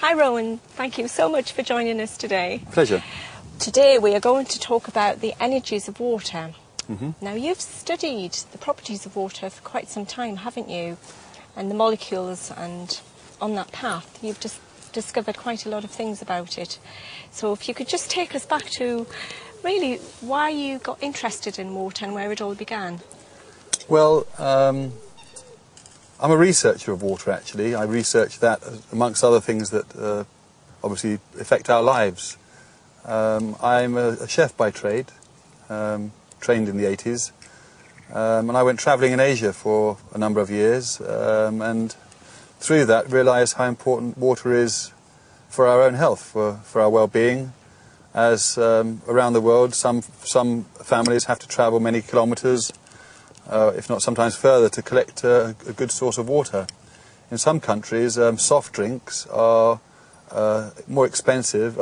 Hi Rohan, thank you so much for joining us today. Pleasure. Today we are going to talk about the energies of water. Mm-hmm. Now you've studied the properties of water for quite some time, haven't you? And the molecules, and on that path you've just discovered quite a lot of things about it. So if you could just take us back to really why you got interested in water and where it all began. Well, I'm a researcher of water, actually. I research that amongst other things that obviously affect our lives. I'm a chef by trade, trained in the 80s, and I went travelling in Asia for a number of years, and through that realised how important water is for our own health, for our well-being. As around the world, some families have to travel many kilometres, if not sometimes further, to collect a good source of water. In some countries, soft drinks are more expensive,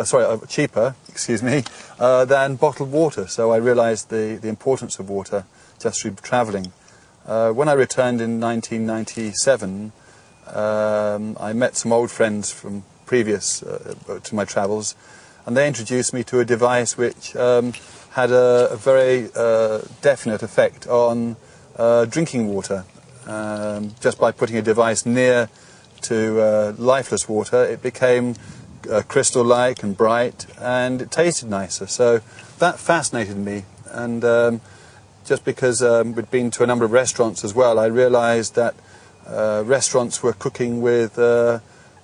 cheaper, than bottled water. So I realised the importance of water just through travelling. When I returned in 1997, I met some old friends from previous to my travels, and they introduced me to a device which had a very definite effect on drinking water. Just by putting a device near to lifeless water, it became crystal-like and bright, and it tasted nicer. So that fascinated me, and just because we'd been to a number of restaurants as well, I realised that restaurants were cooking with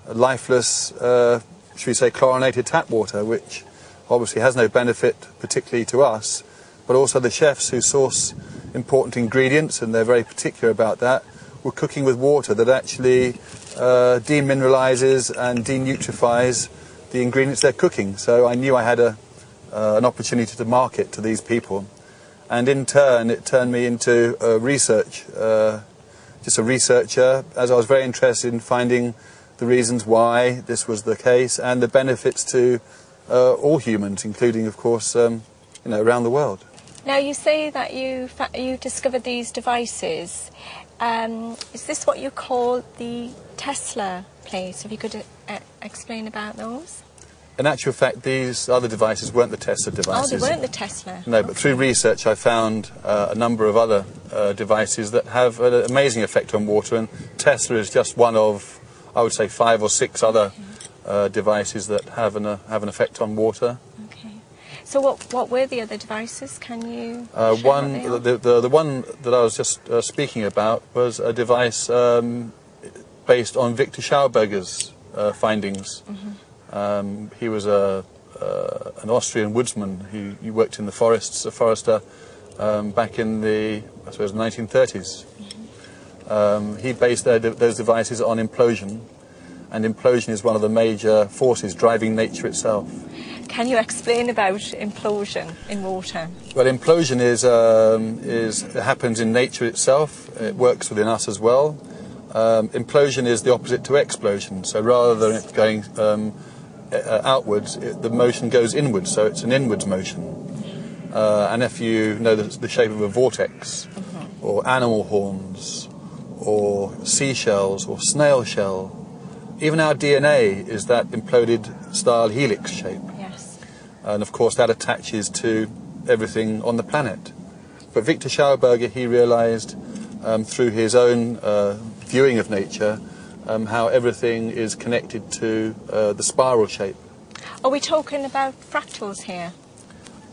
lifeless, should we say, chlorinated tap water, which obviously has no benefit particularly to us, but also the chefs who source important ingredients, and they're very particular about that, were cooking with water that actually demineralizes and denutrifies the ingredients they're cooking. So I knew I had an opportunity to market to these people, and in turn it turned me into research, just a researcher, as I was very interested in finding the reasons why this was the case and the benefits to all humans, including, of course, around the world. Now you say that you discovered these devices. Is this what you call the Tesla plates? If you could explain about those? In actual fact, these other devices weren't the Tesla devices. Oh, they weren't the Tesla? No, but through research I found a number of other devices that have an amazing effect on water, and Tesla is just one of, I would say, 5 or 6 other devices that have an effect on water. Okay. So what were the other devices? Can you share the one that I was just speaking about was a device based on Victor Schauberger's findings. Mm-hmm. He was an Austrian woodsman. He worked in the forests, a forester, back in the, I suppose, 1930s. Mm-hmm. He based those devices on implosion, and implosion is one of the major forces driving nature itself. Can you explain about implosion in water? Well, implosion happens in nature itself. It works within us as well. Implosion is the opposite to explosion. So rather than it going outwards, the motion goes inwards. So it's an inwards motion. And if you know the shape of a vortex, mm-hmm. or animal horns, or seashells, or snail shell, even our DNA is that imploded style helix shape. Yes. And of course that attaches to everything on the planet. But Victor Schauberger, he realised through his own viewing of nature how everything is connected to the spiral shape. Are we talking about fractals here?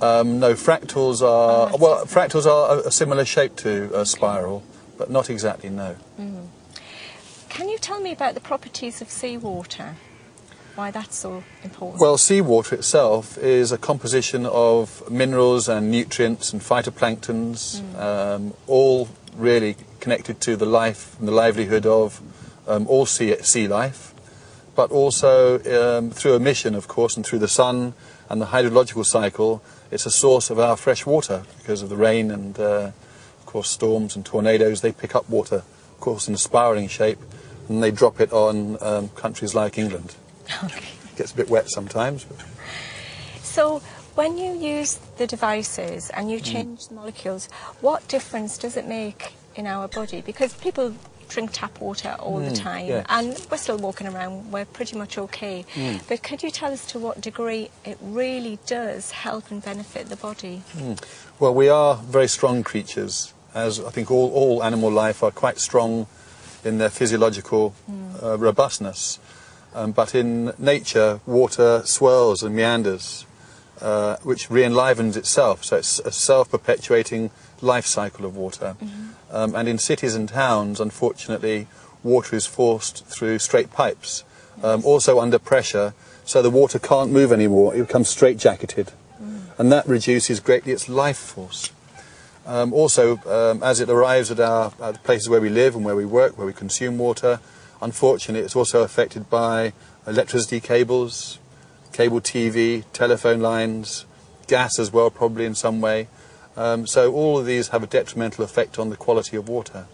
No, fractals are, fractals are a similar shape to a spiral, but not exactly, no. Mm. Can you tell me about the properties of seawater? Why that's so important? Well, seawater itself is a composition of minerals and nutrients and phytoplanktons, all really connected to the life and the livelihood of all sea life, but also through emission, of course, and through the sun and the hydrological cycle, it's a source of our fresh water because of the rain and, of course, storms and tornadoes. They pick up water, of course, in a spiralling shape, and they drop it on countries like England. Okay. It gets a bit wet sometimes. But. So when you use the devices and you change the molecules, what difference does it make in our body? Because people drink tap water all the time, yes. and we're still walking around, we're pretty much okay. But could you tell us to what degree it really does help and benefit the body? Well, we are very strong creatures, as I think all animal life are quite strong in their physiological robustness. But in nature, water swirls and meanders, which re-enlivens itself. So it's a self-perpetuating life cycle of water. And in cities and towns, unfortunately, water is forced through straight pipes, also under pressure, so the water can't move anymore. It becomes straitjacketed, and that reduces greatly its life force. Also, as it arrives at the places where we live and where we work, where we consume water, unfortunately, it's also affected by electricity cables, cable TV, telephone lines, gas as well, probably in some way. So all of these have a detrimental effect on the quality of water.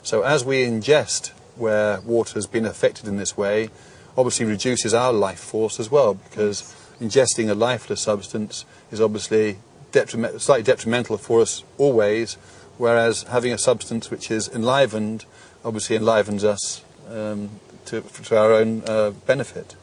So as we ingest where water has been affected in this way, obviously reduces our life force as well, because ingesting a lifeless substance is obviously slightly detrimental for us always, whereas having a substance which is enlivened obviously enlivens us to our own benefit.